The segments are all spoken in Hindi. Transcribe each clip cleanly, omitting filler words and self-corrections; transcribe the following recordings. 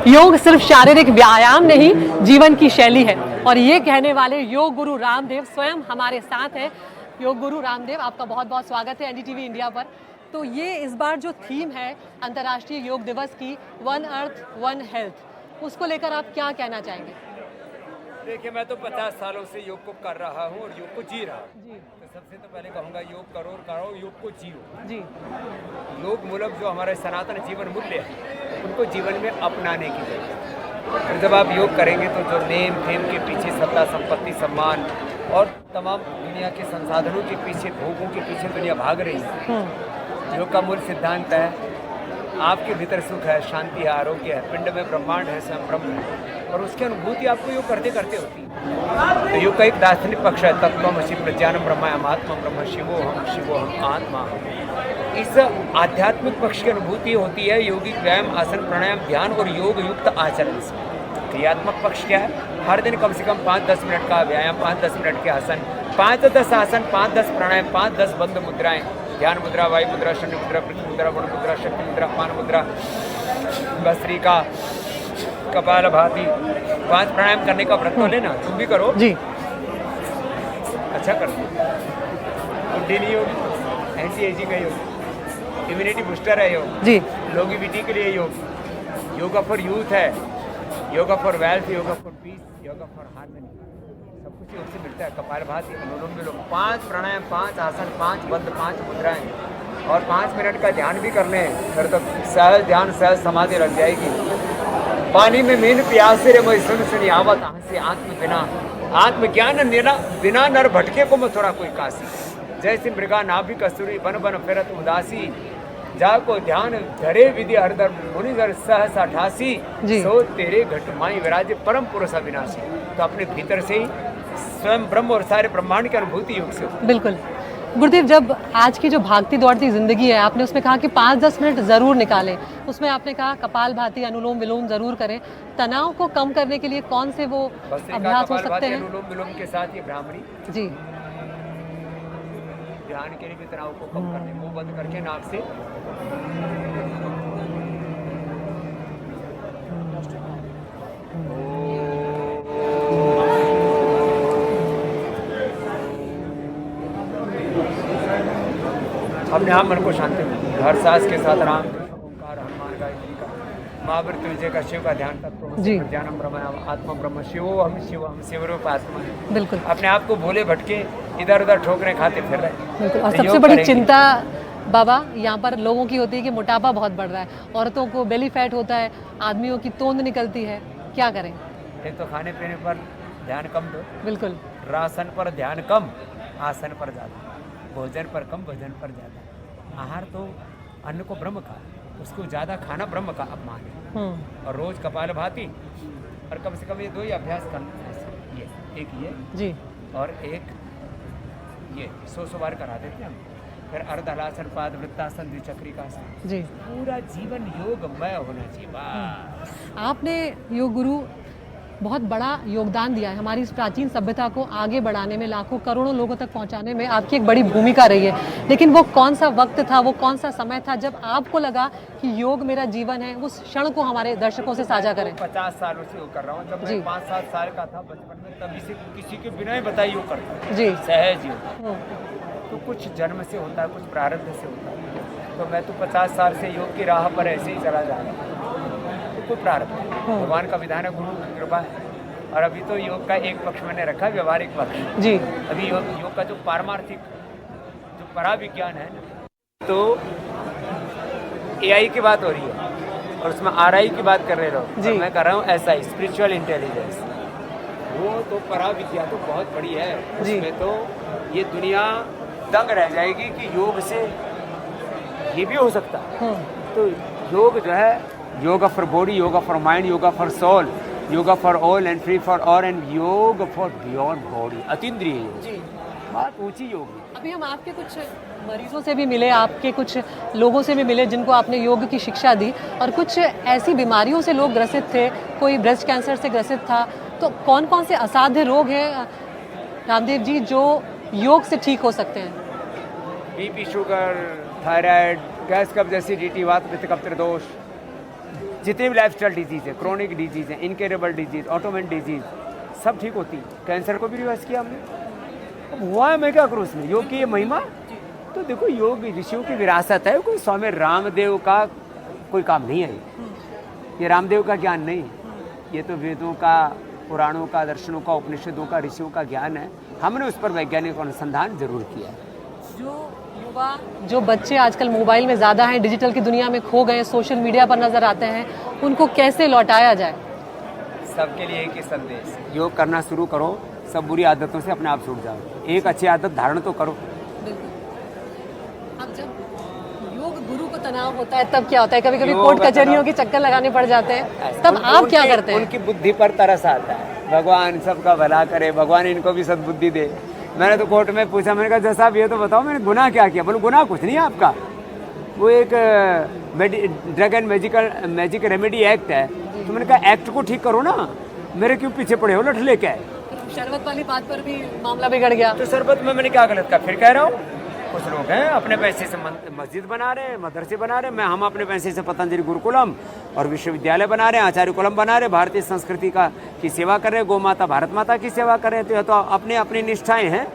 योग सिर्फ शारीरिक व्यायाम नहीं, जीवन की शैली है। और ये कहने वाले योग गुरु रामदेव स्वयं हमारे साथ हैं। योग गुरु रामदेव, आपका बहुत बहुत स्वागत है एनडीटीवी इंडिया पर। तो ये इस बार जो थीम है अंतर्राष्ट्रीय योग दिवस की, वन अर्थ वन हेल्थ, उसको लेकर आप क्या कहना चाहेंगे? देखिए, मैं तो 50 सालों से योग को कर रहा हूँ और योग को जी रहा हूँ जी तो सबसे तो पहले कहूँगा योग करो और करो, योग को जियो। जी योग मूलक जो हमारे सनातन जीवन मूल्य है उनको जीवन में अपनाने की जरूरत है। और जब आप योग करेंगे तो जो नेम फेम के पीछे सत्ता संपत्ति सम्मान और तमाम दुनिया के संसाधनों के पीछे भोगों के पीछे दुनिया भाग रही है, योग का मूल सिद्धांत है आपके भीतर सुख है, शांति है, आरोग्य है, पिंड में ब्रह्मांड है, स्वयं ब्रह्म है और उसकी अनुभूति आपको योग करते करते होती है। तो योग का एक दार्शनिक पक्ष है तत्त्वमसि प्रज्ञानम ब्रह्मायम आत्मा ब्रह्म शिवोहम आत्मा। इस आध्यात्मिक पक्ष की अनुभूति होती है योगिक व्यायाम, आसन, प्राणायाम, ध्यान और योग युक्त आचरण से। क्रियात्मक पक्ष क्या है? हर दिन कम से कम 5-10 मिनट का व्यायाम, 5-10 मिनट के आसन, 5-10 आसन, 5-10 प्राणायाम, 5-10 बंद मुद्राएं, ध्यान मुद्रा, वायु मुद्रा, शून्य मुद्रा, पृथ्वी मुद्रा, वरुण मुद्रा, शक्ति मुद्रा, पान मुद्रा, भस्त्रिका, कपाल भाती, 5 प्राणायाम करने का व्रत तो लेना, तुम भी करो जी। अच्छा कर कुंडलिनी योग, एंटी एजिंग का योग, इम्यूनिटी बूस्टर है योग जी लॉन्गेविटी के लिए योग, योगा फॉर यूथ है, yoga for wealth, yoga for piece, yoga for harmony, सब कुछ योग से मिलता है। कपालभाति, अनुलोम विलोम, 5 प्राणायाम, 5 आसन, 5 बंद, 5 मुद्राएं और 5 मिनट का ध्यान भी कर लें, फिर तो सहज ध्यान सहज समाधि लग जाएगी। पानी में मीन प्यासे रे मैं सुन सुनी आवत से आत्म बिना, आत्मज्ञान निरा बिना नर भटके को मथुरा कोई काशी, जैसे मृगा नाभि कस्तूरी बन बन फिरत उदासी, जाको ध्यान धरे विधि हरदर मुनिधर सहसा ठासी, सो तेरे घटमाई विराजे परम पुरुष अविनाशी। तो अपने भीतर से ही स्वयं ब्रह्म और सारे ब्रह्मांड की अनुभूति योग से हो। बिल्कुल गुरुदेव, जब आज की जो भागती दौड़ती जिंदगी है, आपने उसमें कहा कि 5-10 मिनट जरूर निकालें, उसमें आपने कहा कपाल भाती, अनुलोम विलोम जरूर करें। तनाव को कम करने के लिए कौन से वो अभ्यास हो सकते हैं? अनुलोम विलोम के साथ ये भ्रामरी जी, ध्यान के लिए भी तनाव को कम करने, मुंह बंद करके नाक से अपने आप मन को शांति मिलती। हर सांस के साथ राम ओंकार हनुमान गायत्री का महावृत विजय का शिव का ध्यान तत्व ज्ञानम ब्रह्म आत्मा ब्रह्म शिवो हम शिवरूप आत्मा है। बिल्कुल अपने आप को भूले भटके इधर उधर ठोकरे खाते फिर रहे। बिल्कुल। और सबसे बड़ी चिंता बाबा यहाँ पर लोगों की होती है कि मोटापा बहुत बढ़ रहा है, औरतों को बेली फैट होता है, आदमियों की तोंद निकलती है, क्या करें? एक तो खाने पीने पर ध्यान कम दो, बिल्कुल, राशन पर ध्यान कम, आसन पर ज़्यादा, भोजन पर कम, भोजन पर ज़्यादा। आहार तो अन्न को ब्रह्म का, उसको ज़्यादा खाना ब्रह्म का अपमान है। और रोज कपाल भाती और कम से कम ये 2 ही अभ्यास करना, ये एक ये जी और एक ये 100 बार करा देते हैं हम। फिर अर्धहलासन, पाद वृत्तासन, द्विचक्रिकासन, जी। पूरा जीवन योगमय होना चाहिए। बस आपने योग गुरु बहुत बड़ा योगदान दिया है हमारी इस प्राचीन सभ्यता को आगे बढ़ाने में, लाखों करोड़ों लोगों तक पहुंचाने में आपकी एक बड़ी भूमिका रही है। लेकिन वो कौन सा वक्त था, वो कौन सा समय था जब आपको लगा कि योग मेरा जीवन है? उस क्षण को हमारे दर्शकों से साझा करें। 50 सालों से योग कर रहा हूँ। जब मैं 5-7 साल का था बचपन में, तभी से किसी के बिना ही बताई योग करता जी, सहज योग। तो कुछ जन्म से होता है, कुछ प्रारब्ध से होता है। तो मैं तो 50 साल से योग की राह पर ऐसे ही चला जा रहा हूँ। तो कोई प्रारब्ध भगवान का विधान है, गुरु की कृपा है। और अभी तो योग का एक पक्ष मैंने रखा है, व्यवहारिक पक्ष जी। अभी योग का जो पारमार्थिक जो पराविज्ञान है, तो AI की बात हो रही है और उसमें RI की बात कर रहे लोग, मैं कर रहा हूँ SI, स्पिरिचुअल इंटेलिजेंस। वो तो पराविद्या तो बहुत बड़ी है, उसमें तो ये दुनिया दंग रह जाएगी कि योग से ये भी हो सकता है। तो योग जो है, yoga for body, yoga for mind, yoga for soul, yoga for all and free for all and yoga for beyond body, अतीन्द्रिय योग जी, बात ऊंची योग। अभी हम आपके कुछ मरीजों से भी मिले, आपके कुछ लोगों से भी मिले जिनको आपने योग की शिक्षा दी, और कुछ ऐसी बीमारियों से लोग ग्रसित थे, कोई ब्रेस्ट कैंसर से ग्रसित था। तो कौन कौन से असाध्य रोग हैं रामदेव जी जो योग से ठीक हो सकते हैं? BP, शुगर, थायराइड, गैस, कब्ज, एसिडिटी, वात, पित्त, कफ, त्रिदोष, जितने भी लाइफस्टाइल डिजीज़ है, क्रोनिक डिजीज़ है, इनकेरेबल डिजीज़, ऑटोमेन डिजीज़, सब ठीक होती है। कैंसर को भी रिवर्स किया हमने। अब हुआ है, मैं क्या करूँ उसमें, योग की ये महिमा। तो देखो योग ऋषियों की विरासत है, कोई स्वामी रामदेव का कोई काम नहीं है। ये रामदेव का ज्ञान नहीं, ये तो वेदों का, पुराणों का, दर्शनों का, उपनिषदों का, ऋषियों का ज्ञान है। हमने उस पर वैज्ञानिक अनुसंधान जरूर किया है। जो युवा, जो बच्चे आजकल मोबाइल में ज़्यादा हैं, डिजिटल की दुनिया में खो गए, सोशल मीडिया पर नज़र आते हैं, उनको कैसे लौटाया जाए? सबके लिए एक ही संदेश, योग करना शुरू करो, सब बुरी आदतों से अपने आप छूट जाओ। एक अच्छी आदत धारण तो करो। अब जब योग गुरु को तनाव होता है तब क्या होता है? कभी कभी कोर्ट कचहरियों के चक्कर लगाने पड़ जाते हैं, तब आप क्या करते हैं? उनकी बुद्धि पर तरस आता है, भगवान सबका भला करे, भगवान इनको भी सद्बुद्धि दे। मैंने तो कोर्ट में पूछा, मैंने कहा जज साहब ये तो बताओ मैंने गुनाह क्या किया? बोलो गुनाह कुछ नहीं है आपका, वो एक drug and magic remedy act है। तो मैंने कहा एक्ट को ठीक करो ना, मेरे क्यों पीछे पड़े हो लठ लेके? शरबत वाली बात पर भी मामला बिगड़ गया। तो शरबत में मैंने क्या गलत कहा? फिर कह रहा हूँ, कुछ लोग हैं अपने पैसे से मस्जिद बना रहे हैं, मदरसे बना रहे हैं, हम अपने पैसे से पतंजलि गुरुकुलम और विश्वविद्यालय बना रहे हैं, आचार्य कुलम बना रहे हैं, भारतीय संस्कृति का की सेवा कर रहे हैं, गौ माता भारत माता की सेवा कर रहे हैं। तो यह तो अपनी अपनी निष्ठाएं हैं।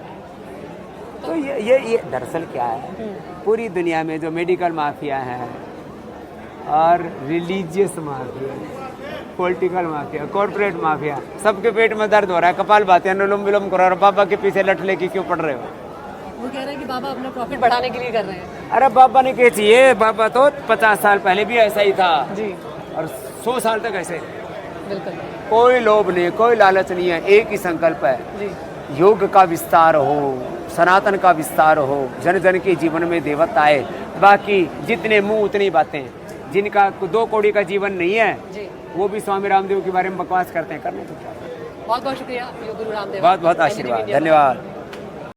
तो ये दरअसल क्या है, पूरी दुनिया में जो मेडिकल माफिया है और religious mafia, political mafia, corporate mafia, सबके पेट में दर्द हो रहा है, कपाल भाती, अनुलोम विलोम करो, और बाबा के पीछे लठ लेके क्यों पड़ रहे हो? वो कह रहे हैं कि बाबा अपना प्रॉफिट बढ़ाने के लिए कर रहे हैं। अरे बाबा ने क्या चाहिए, बाबा तो 50 साल पहले भी ऐसा ही था जी, और 100 साल तक ऐसे। बिल्कुल, कोई लोभ नहीं, कोई लालच नहीं है, एक ही संकल्प है, जी, योग का विस्तार हो, सनातन का विस्तार हो, जन जन के जीवन में देवता आए। बाकी जितने मुंह उतनी बातें, जिनका 2 कौड़ी का जीवन नहीं है जी, वो भी स्वामी रामदेव के बारे में बकवास करते हैं। करने तो क्या। बहुत बहुत शुक्रिया योग गुरु रामदेव, बहुत बहुत आशीर्वाद, धन्यवाद।